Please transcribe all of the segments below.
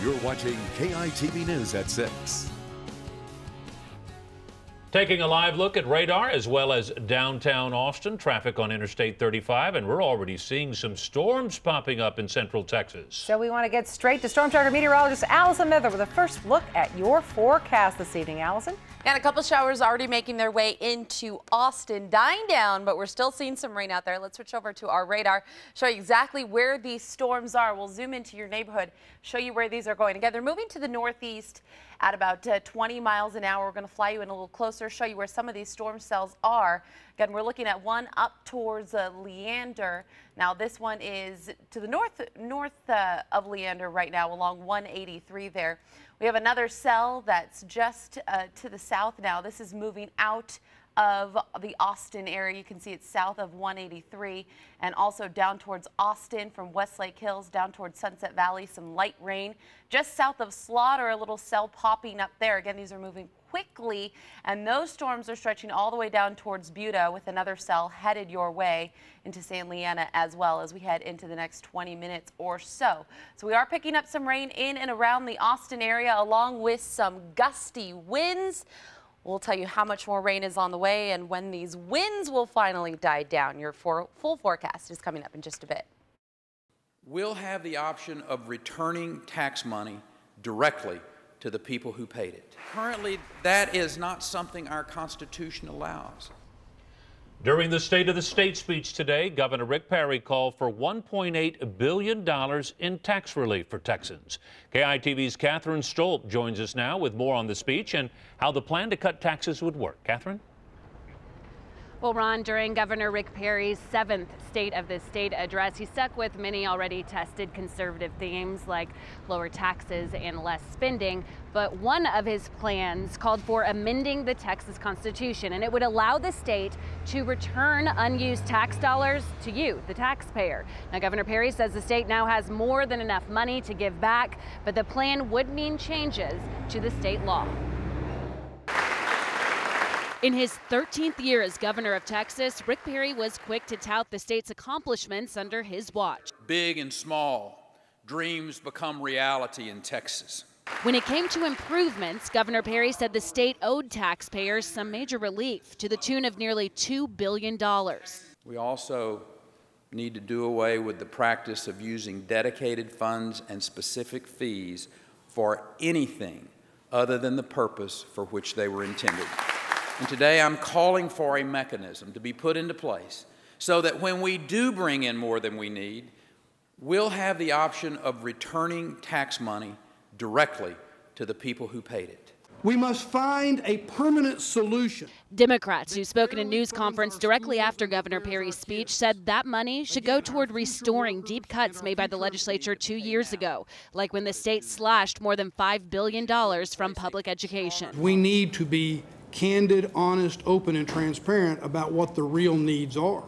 You're watching KITV News at 6. Taking a live look at radar as well as downtown Austin, traffic on Interstate 35, and we're already seeing some storms popping up in central Texas. So we want to get straight to Storm Tracker meteorologist Allison Mither with a first look at your forecast this evening. Allison? And a couple showers already making their way into Austin, dying down, but we're still seeing some rain out there. Let's switch over to our radar, show you exactly where these storms are. We'll zoom into your neighborhood, show you where these are going. Again, they're moving to the northeast at about 20 miles an hour. We're going to fly you in a little closer, show you where some of these storm cells are. Again, we're looking at one up towards Leander. Now, this one is to the north of Leander right now along 183 there. We have another cell that's just to the south now. This is moving out of the Austin area. You can see it's south of 183 and also down towards Austin from Westlake Hills down towards Sunset Valley. Some light rain just south of Slaughter, a little cell popping up there. Again, these are moving quickly, and those storms are stretching all the way down towards Buda with another cell headed your way into San Leandro as well as we head into the next 20 minutes or so. So we are picking up some rain in and around the Austin area along with some gusty winds. We'll tell you how much more rain is on the way and when these winds will finally die down. Your full forecast is coming up in just a bit. We'll have the option of returning tax money directly to the people who paid it. Currently, that is not something our Constitution allows. During the State of the State speech today, Governor Rick Perry called for $1.8 billion in tax relief for Texans. KITV's Catherine Stolp joins us now with more on the speech and how the plan to cut taxes would work. Catherine? Well, Ron, during Governor Rick Perry's 7th State of the State address, he stuck with many already tested conservative themes like lower taxes and less spending. But one of his plans called for amending the Texas Constitution, and it would allow the state to return unused tax dollars to you, the taxpayer. Now, Governor Perry says the state now has more than enough money to give back, but the plan would mean changes to the state law. In his 13th year as governor of Texas, Rick Perry was quick to tout the state's accomplishments under his watch. Big and small, dreams become reality in Texas. When it came to improvements, Governor Perry said the state owed taxpayers some major relief to the tune of nearly $2 billion. We also need to do away with the practice of using dedicated funds and specific fees for anything other than the purpose for which they were intended. And today I'm calling for a mechanism to be put into place so that when we do bring in more than we need, we'll have the option of returning tax money directly to the people who paid it. We must find a permanent solution. Democrats who spoke in a news conference directly after Governor Perry's speech said that money should go toward restoring deep cuts made by the legislature 2 years ago, like when the state slashed more than $5 billion from public education. We need to be candid, honest, open, and transparent about what the real needs are.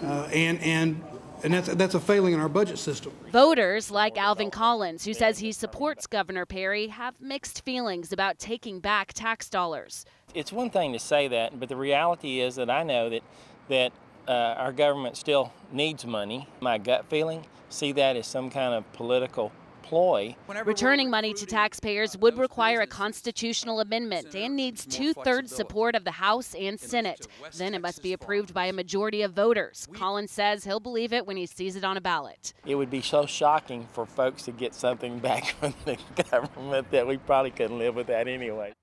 And that's a failing in our budget system. Voters like Alvin Collins, who says he supports Governor Perry, have mixed feelings about taking back tax dollars. It's one thing to say that, but the reality is that I know that our government still needs money. My gut feeling, see that as some kind of political ploy. Returning money to taxpayers would require a constitutional amendment and needs 2/3 support of the House and Senate. Then it must be approved by a majority of voters. Collins says he'll believe it when he sees it on a ballot. It would be so shocking for folks to get something back from the government that we probably couldn't live with that anyway.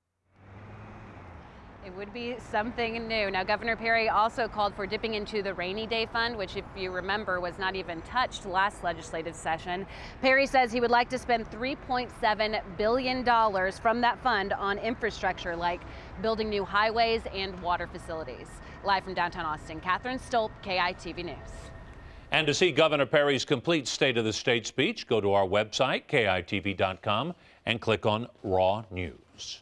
It would be something new. Now, Governor Perry also called for dipping into the rainy day fund, which, if you remember, was not even touched last legislative session. Perry says he would like to spend $3.7 billion from that fund on infrastructure like building new highways and water facilities. Live from downtown Austin, Catherine Stolp, KITV News. And to see Governor Perry's complete State of the State speech, go to our website, KITV.com, and click on Raw News.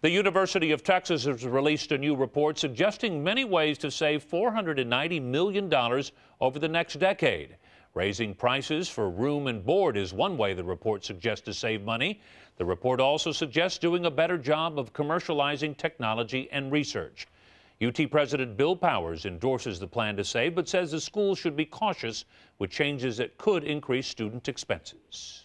The University of Texas has released a new report suggesting many ways to save $490 million over the next decade. Raising prices for room and board is one way the report suggests to save money. The report also suggests doing a better job of commercializing technology and research. UT President Bill Powers endorses the plan to save, but says the school should be cautious with changes that could increase student expenses.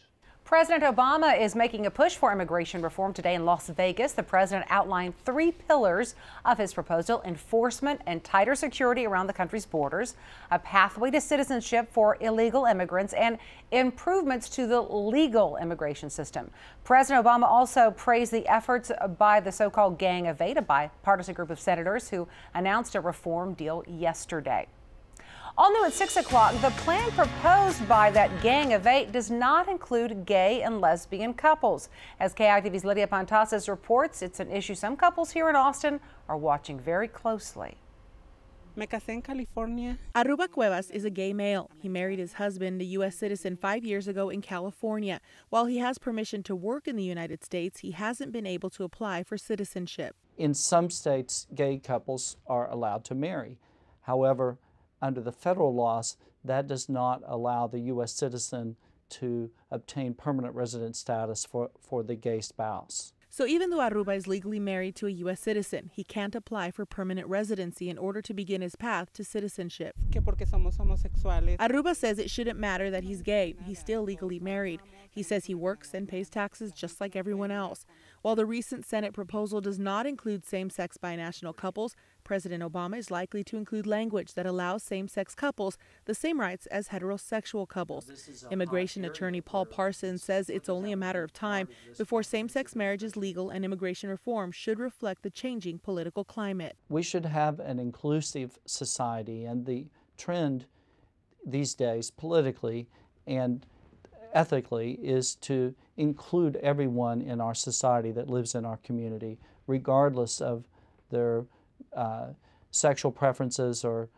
President Obama is making a push for immigration reform today in Las Vegas. The president outlined 3 pillars of his proposal: enforcement and tighter security around the country's borders, a pathway to citizenship for illegal immigrants, and improvements to the legal immigration system. President Obama also praised the efforts by the so-called Gang of Eight, a bipartisan group of senators who announced a reform deal yesterday. All new at 6 o'clock, the plan proposed by that Gang of Eight does not include gay and lesbian couples. As KITV's Lydia Pantasas reports, it's an issue some couples here in Austin are watching very closely. Me casé en California. Aruba Cuevas is a gay male. He married his husband, a U.S. citizen, 5 years ago in California. While he has permission to work in the United States, he hasn't been able to apply for citizenship. In some states, gay couples are allowed to marry. However, under the federal laws, that does not allow the U.S. citizen to obtain permanent resident status for the gay spouse. So even though Aruba is legally married to a U.S. citizen, he can't apply for permanent residency in order to begin his path to citizenship. Aruba says it shouldn't matter that he's gay. He's still legally married. He says he works and pays taxes just like everyone else. While the recent Senate proposal does not include same-sex binational couples, President Obama is likely to include language that allows same-sex couples the same rights as heterosexual couples. Immigration attorney Paul Parsons says it's only a matter of time before same-sex marriage is legal, and immigration reform should reflect the changing political climate. We should have an inclusive society, and the trend these days politically and ethically is to include everyone in our society that lives in our community, regardless of their sexual preferences or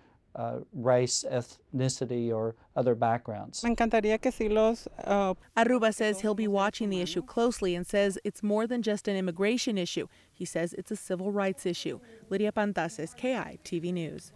race, ethnicity, or other backgrounds. Aruba says he'll be watching the issue closely and says it's more than just an immigration issue. He says it's a civil rights issue. Lydia Pantasas, KITV News.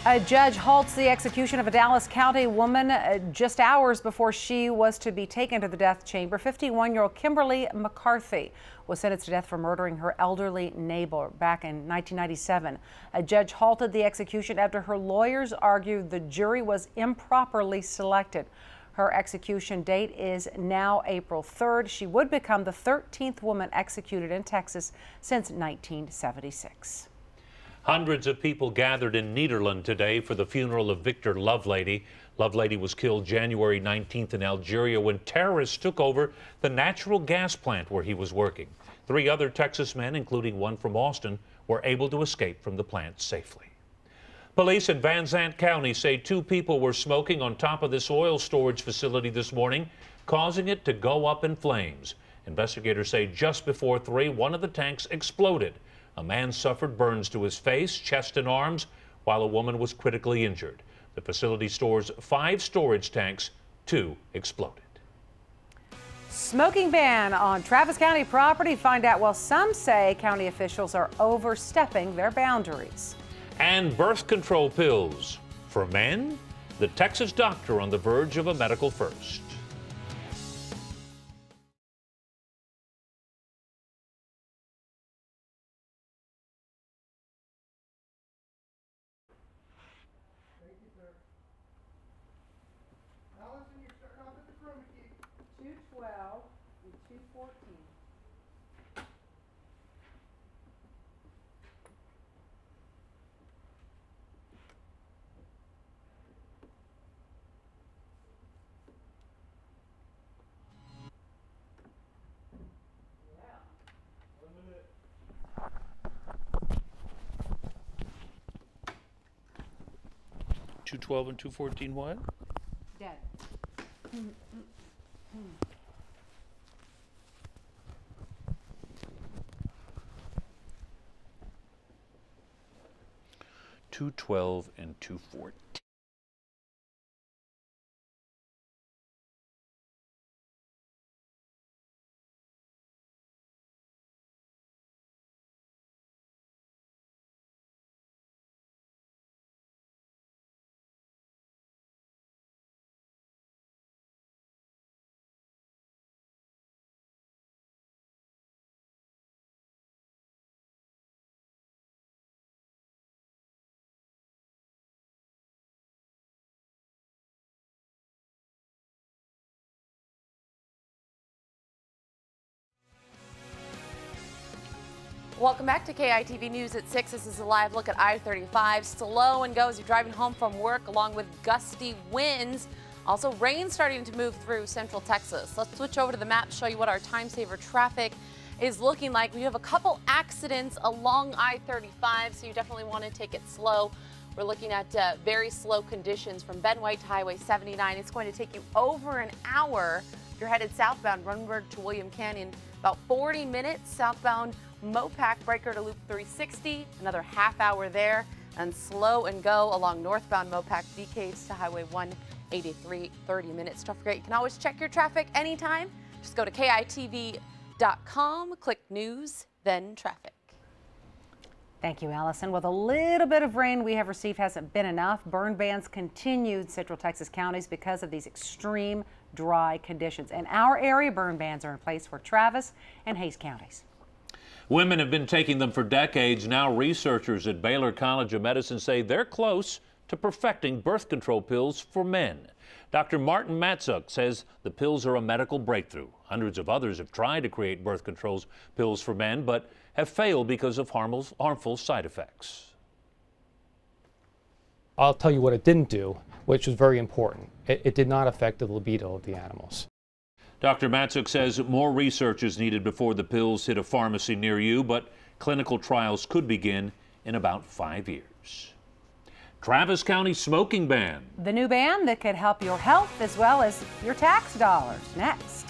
A judge halts the execution of a Dallas County woman just hours before she was to be taken to the death chamber. 51-year-old Kimberly McCarthy was sentenced to death for murdering her elderly neighbor back in 1997. A judge halted the execution after her lawyers argued the jury was improperly selected. Her execution date is now April 3rd. She would become the 13th woman executed in Texas since 1976. Hundreds of people gathered in Nederland today for the funeral of Victor Lovelady. Lovelady was killed January 19th in Algeria when terrorists took over the natural gas plant where he was working. 3 other Texas men, including one from Austin, were able to escape from the plant safely. Police in Van Zandt County say 2 people were smoking on top of this oil storage facility this morning, causing it to go up in flames. Investigators say just before 3, one of the tanks exploded. A man suffered burns to his face, chest, and arms, while a woman was critically injured. The facility stores 5 storage tanks. 2 exploded. Smoking ban on Travis County property. Find out why some say county officials are overstepping their boundaries. And birth control pills for men? The Texas doctor on the verge of a medical first. Allison, you're starting off at the chroma key. 212 and 214. Yeah. 212 and 214 what? Dead. 212 and 214. Welcome back to KITV News at 6. This is a live look at I-35. Slow and go as you're driving home from work, along with gusty winds. Also, rain starting to move through central Texas. Let's switch over to the map, show you what our time saver traffic is looking like. We have a couple accidents along I-35, so you definitely want to take it slow. We're looking at very slow conditions from Ben White to Highway 79. It's going to take you over an hour if you're headed southbound Runberg to William Canyon. About 40 minutes southbound Mopac Breaker to Loop 360, another half hour there, and slow and go along northbound Mopac Bee Caves to Highway 183, 30 minutes. Don't forget, you can always check your traffic anytime. Just go to KITV.com, click news, then traffic. Thank you, Allison. Well, the little bit of rain we have received hasn't been enough. Burn bans continue in central Texas counties because of these extreme dry conditions. In our area, burn bans are in place for Travis and Hays counties. Women have been taking them for decades. Now researchers at Baylor College of Medicine say they're close to perfecting birth control pills for men. Dr. Martin Matsuk says the pills are a medical breakthrough. Hundreds of others have tried to create birth control pills for men, but have failed because of harmful side effects. I'll tell you what it didn't do, which was very important. It did not affect the libido of the animals. Dr. Matsuk says more research is needed before the pills hit a pharmacy near you, but clinical trials could begin in about 5 years. Travis County smoking ban. The new ban that could help your health as well as your tax dollars. Next.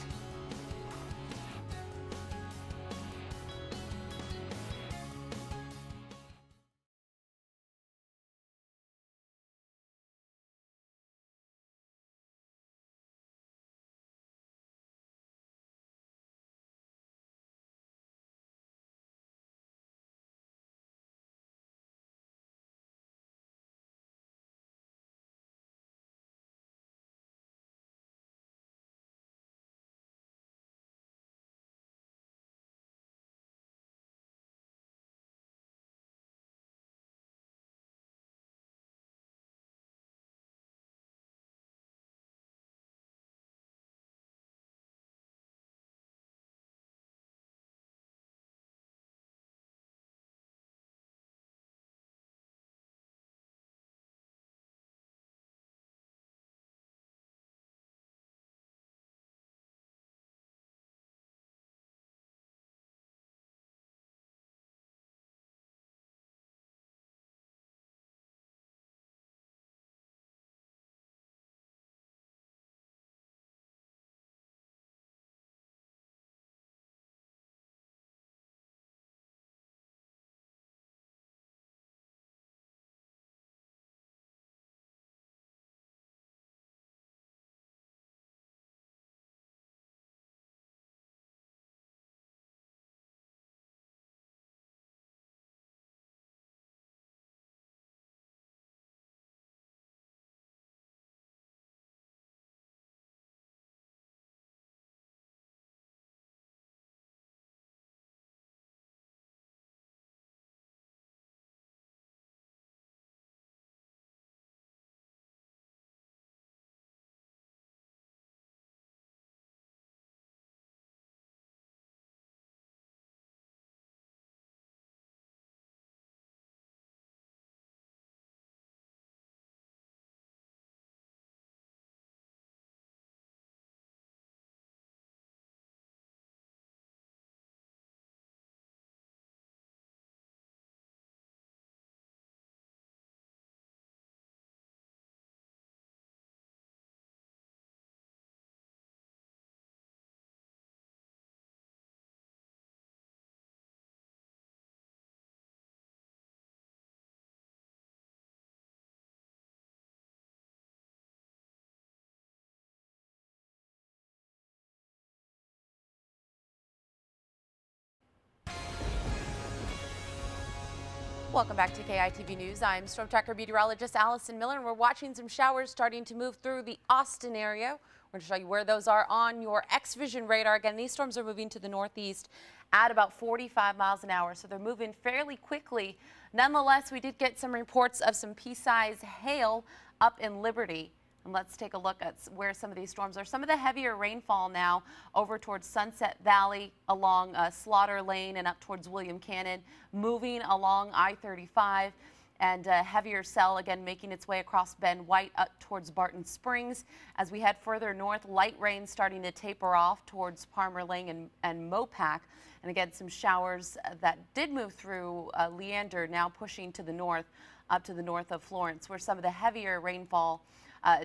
Welcome back to KITV News. I'm storm tracker meteorologist Allison Miller, and we're watching some showers starting to move through the Austin area. We're going to show you where those are on your X-Vision radar. Again, these storms are moving to the northeast at about 45 miles an hour, so they're moving fairly quickly. Nonetheless, we did get some reports of some pea-sized hail up in Liberty. And let's take a look at where some of these storms are. Some of the heavier rainfall now over towards Sunset Valley, along Slaughter Lane and up towards William Cannon, moving along I-35. And a heavier cell again making its way across Ben White up towards Barton Springs. As we head further north, light rain starting to taper off towards Palmer Lane and Mopac. And again, some showers that did move through Leander, now pushing to the north, up to the north of Florence, where some of the heavier rainfall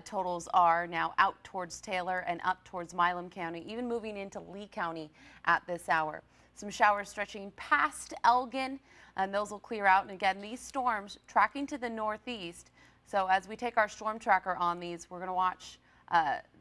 totals are now out towards Taylor and up towards Milam County, even moving into Lee County at this hour. Some showers stretching past Elgin, and those will clear out. And again, these storms tracking to the northeast. So as we take our storm tracker on these, we're going to watch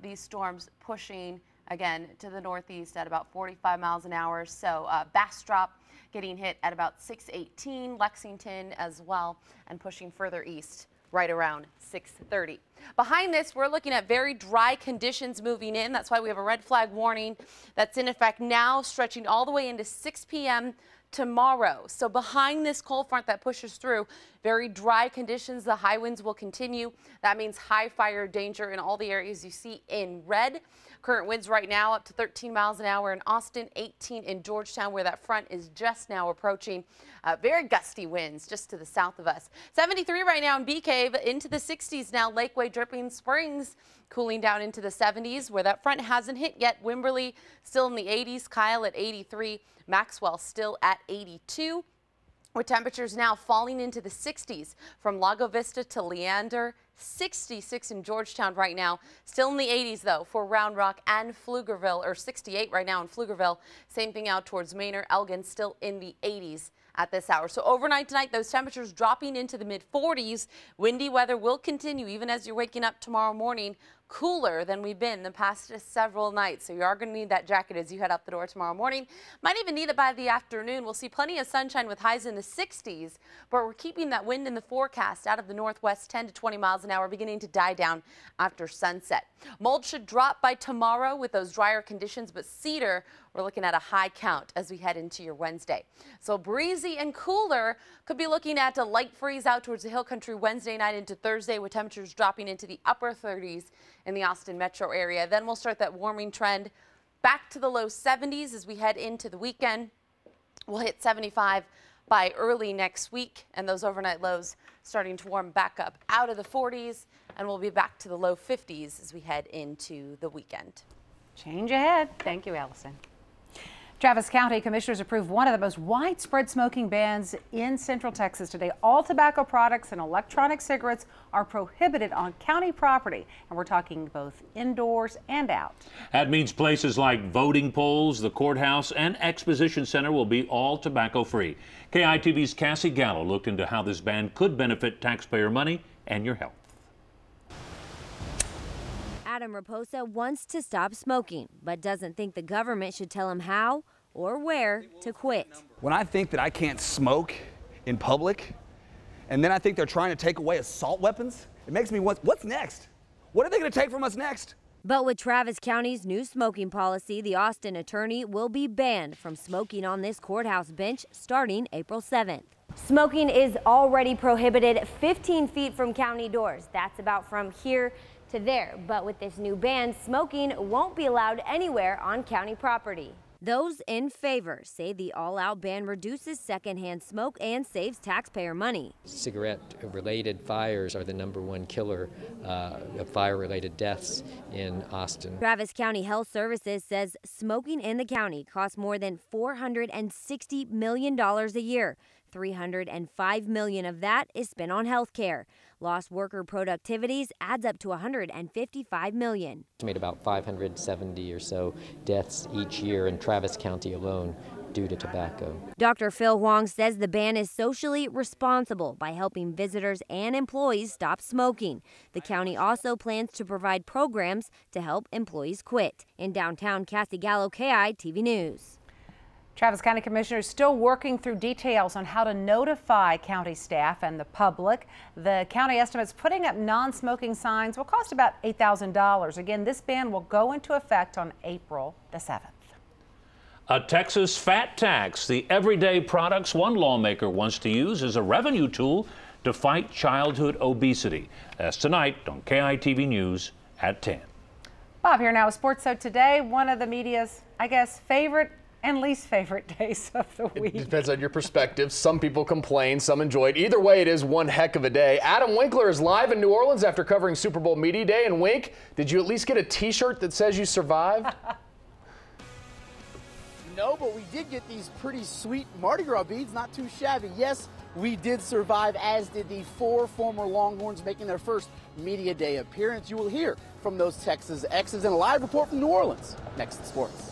these storms pushing again to the northeast at about 45 miles an hour. So Bastrop getting hit at about 6:18, Lexington as well, and pushing further east right around 6:30. Behind this, we're looking at very dry conditions moving in. That's why we have a red flag warning that's in effect now, stretching all the way into 6 p.m. tomorrow. So behind this cold front that pushes through, very dry conditions. The high winds will continue. That means high fire danger in all the areas you see in red. Current winds right now up to 13 miles an hour in Austin, 18 in Georgetown, where that front is just now approaching. Very gusty winds just to the south of us. 73 right now in Bee Cave, into the 60s now. Lakeway, Dripping Springs cooling down into the 70s, where that front hasn't hit yet. Wimberley still in the 80s. Kyle at 83. Maxwell still at 82. With temperatures now falling into the 60s from Lago Vista to Leander, 66 in Georgetown right now. Still in the 80s, though, for Round Rock and Pflugerville, or 68 right now in Pflugerville. Same thing out towards Manor. Elgin still in the 80s at this hour. So overnight tonight, those temperatures dropping into the mid-40s. Windy weather will continue even as you're waking up tomorrow morning. Cooler than we've been the past several nights. So you are going to need that jacket as you head out the door tomorrow morning. Might even need it by the afternoon. We'll see plenty of sunshine with highs in the 60s, but we're keeping that wind in the forecast out of the northwest, 10 to 20 miles an hour, beginning to die down after sunset. Mold should drop by tomorrow with those drier conditions, but cedar, we're looking at a high count as we head into your Wednesday. So breezy and cooler, could be looking at a light freeze out towards the Hill Country Wednesday night into Thursday, with temperatures dropping into the upper 30s in the Austin metro area. Then we'll start that warming trend back to the low 70s as we head into the weekend. We'll hit 75 by early next week, and those overnight lows starting to warm back up out of the 40s, and we'll be back to the low 50s as we head into the weekend. Change ahead. Thank you, Allison. Travis County commissioners approved one of the most widespread smoking bans in Central Texas today. All tobacco products and electronic cigarettes are prohibited on county property, and we're talking both indoors and out. That means places like voting polls, the courthouse, and exposition center will be all tobacco-free. KITV's Cassie Gallo looked into how this ban could benefit taxpayer money and your health. Adam Raposa wants to stop smoking, but doesn't think the government should tell him how or where to quit. When I think that I can't smoke in public, and then I think they're trying to take away assault weapons, it makes me want, what's next? What are they going to take from us next? But with Travis County's new smoking policy, the Austin attorney will be banned from smoking on this courthouse bench starting April 7th. Smoking is already prohibited 15 feet from county doors. That's about from here to there. But with this new ban, smoking won't be allowed anywhere on county property. Those in favor say the all-out ban reduces secondhand smoke and saves taxpayer money. Cigarette-related fires are the #1 killer of fire-related deaths in Austin. Travis County Health Services says smoking in the county costs more than $460 million a year. $305 million of that is spent on health care. Lost worker productivities adds up to $155 million. It's made about 570 or so deaths each year in Travis County alone due to tobacco. Dr. Phil Huang says the ban is socially responsible by helping visitors and employees stop smoking. The county also plans to provide programs to help employees quit. In downtown, Cassie Gallo, KITV News. Travis County commissioners still working through details on how to notify county staff and the public. The county estimates putting up non-smoking signs will cost about $8,000. Again, this ban will go into effect on April the 7th. A Texas fat tax, the everyday products one lawmaker wants to use as a revenue tool to fight childhood obesity. That's tonight on KITV News at 10. Bob here now with Sports. So today, one of the media's, I guess, favorite and least favorite days of the week. It depends on your perspective. Some people complain, some enjoy it. Either way, it is one heck of a day. Adam Winkler is live in New Orleans after covering Super Bowl Media Day. And Wink, did you at least get a t-shirt that says you survived? No, but we did get these pretty sweet Mardi Gras beads, not too shabby. Yes, we did survive, as did the 4 former Longhorns making their first Media Day appearance. You will hear from those Texas Exes in a live report from New Orleans. Next to sports.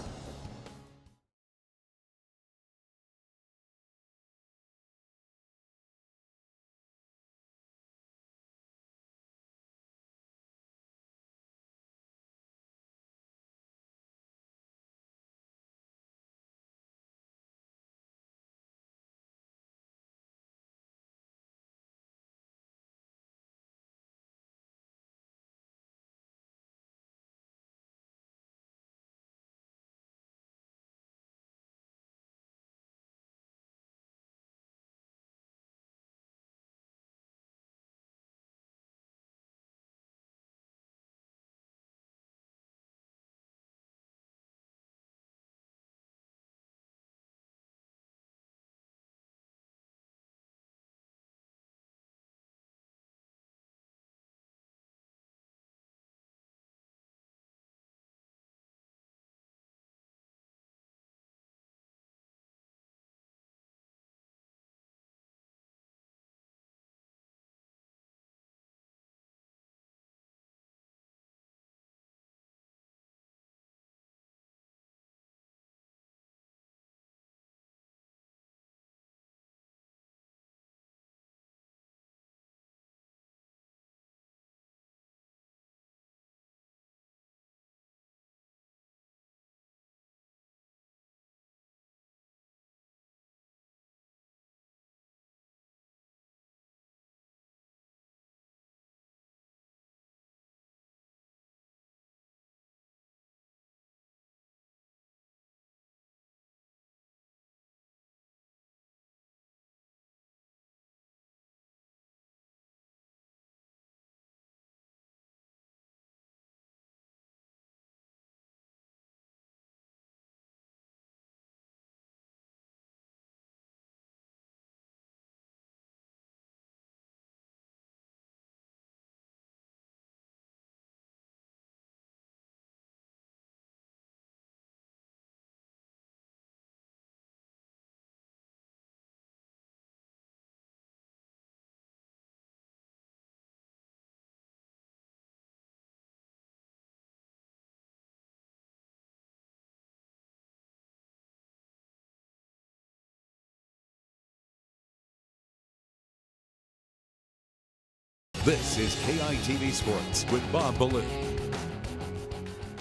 This is KITV Sports with Bob Ballou.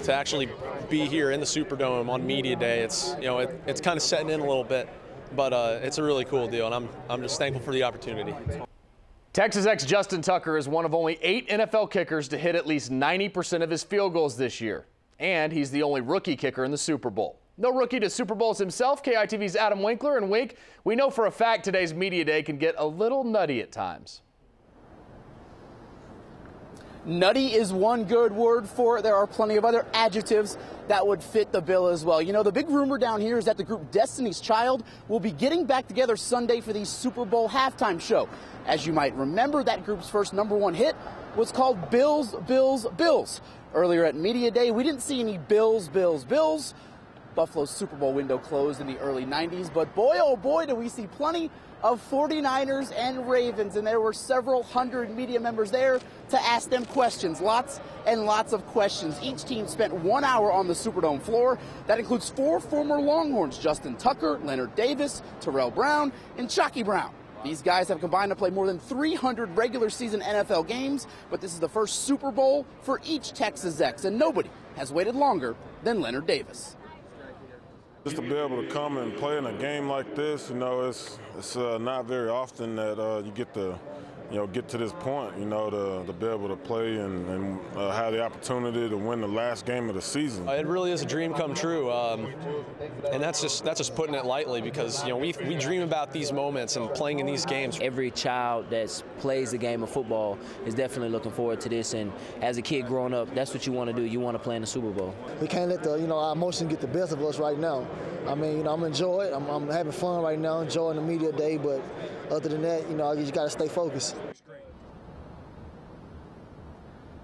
To actually be here in the Superdome on Media Day, it's it's kind of setting in a little bit, but it's a really cool deal, and I'm just thankful for the opportunity. Texas Ex Justin Tucker is one of only 8 NFL kickers to hit at least 90% of his field goals this year, and he's the only rookie kicker in the Super Bowl. No rookie to Super Bowls himself, KITV's Adam Winkler. And Wink, we know for a fact today's Media Day can get a little nutty at times. Nutty is one good word for it. There are plenty of other adjectives that would fit the bill as well. You know, the big rumor down here is that the group Destiny's Child will be getting back together Sunday for the Super Bowl halftime show. As you might remember, that group's first #1 hit was called Bills, Bills, Bills. Earlier at Media Day, we didn't see any Bills, Bills, Bills. Buffalo's Super Bowl window closed in the early 90s, but boy, oh boy, do we see plenty of 49ers and Ravens, and there were several hundred media members there to ask them questions, lots and lots of questions. Each team spent 1 hour on the Superdome floor. That includes 4 former Longhorns, Justin Tucker, Leonard Davis, Terrell Brown, and Chucky Brown. These guys have combined to play more than 300 regular season NFL games, but this is the first Super Bowl for each Texas Ex, and nobody has waited longer than Leonard Davis. Just to be able to come and play in a game like this, you know, it's not very often that you get to get to this point, to be able to play and have the opportunity to win the last game of the season. It really is a dream come true, and that's just putting it lightly, because we dream about these moments and playing in these games. Every child that plays the game of football is definitely looking forward to this, and as a kid growing up, that's what you want to do. You want to play in the Super Bowl. We can't let our emotions get the best of us right now. I mean, I'm enjoying it. I'm having fun right now, enjoying the media day, but other than that, you got to stay focused.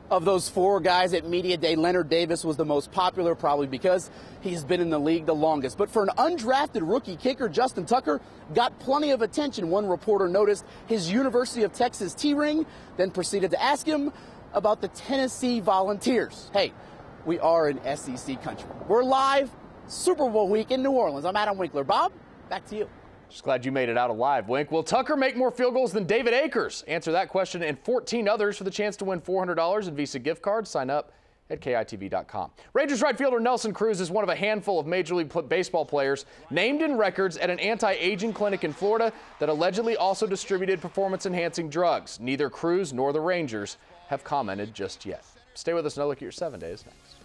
Of those 4 guys at Media Day, Leonard Davis was the most popular, probably because he's been in the league the longest. But for an undrafted rookie kicker, Justin Tucker got plenty of attention. One reporter noticed his University of Texas T-ring, then proceeded to ask him about the Tennessee Volunteers. Hey, we are in SEC country. We're live, Super Bowl week in New Orleans. I'm Adam Winkler. Bob, back to you. Just glad you made it out alive, Wink. Will Tucker make more field goals than David Akers? Answer that question and 14 others for the chance to win $400 in Visa gift cards. Sign up at KITV.com. Rangers right fielder Nelson Cruz is one of a handful of Major League Baseball players named in records at an anti-aging clinic in Florida that allegedly also distributed performance-enhancing drugs. Neither Cruz nor the Rangers have commented just yet. Stay with us and look at your 7 days next.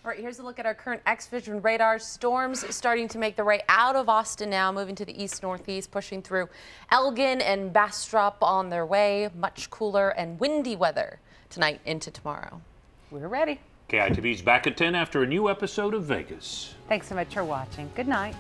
All right, here's a look at our current X-Vision radar. Storms starting to make their way out of Austin now, moving to the east-northeast, pushing through Elgin and Bastrop on their way. Much cooler and windy weather tonight into tomorrow. We're ready. KITV's back at 10 after a new episode of Vegas. Thanks so much for watching. Good night.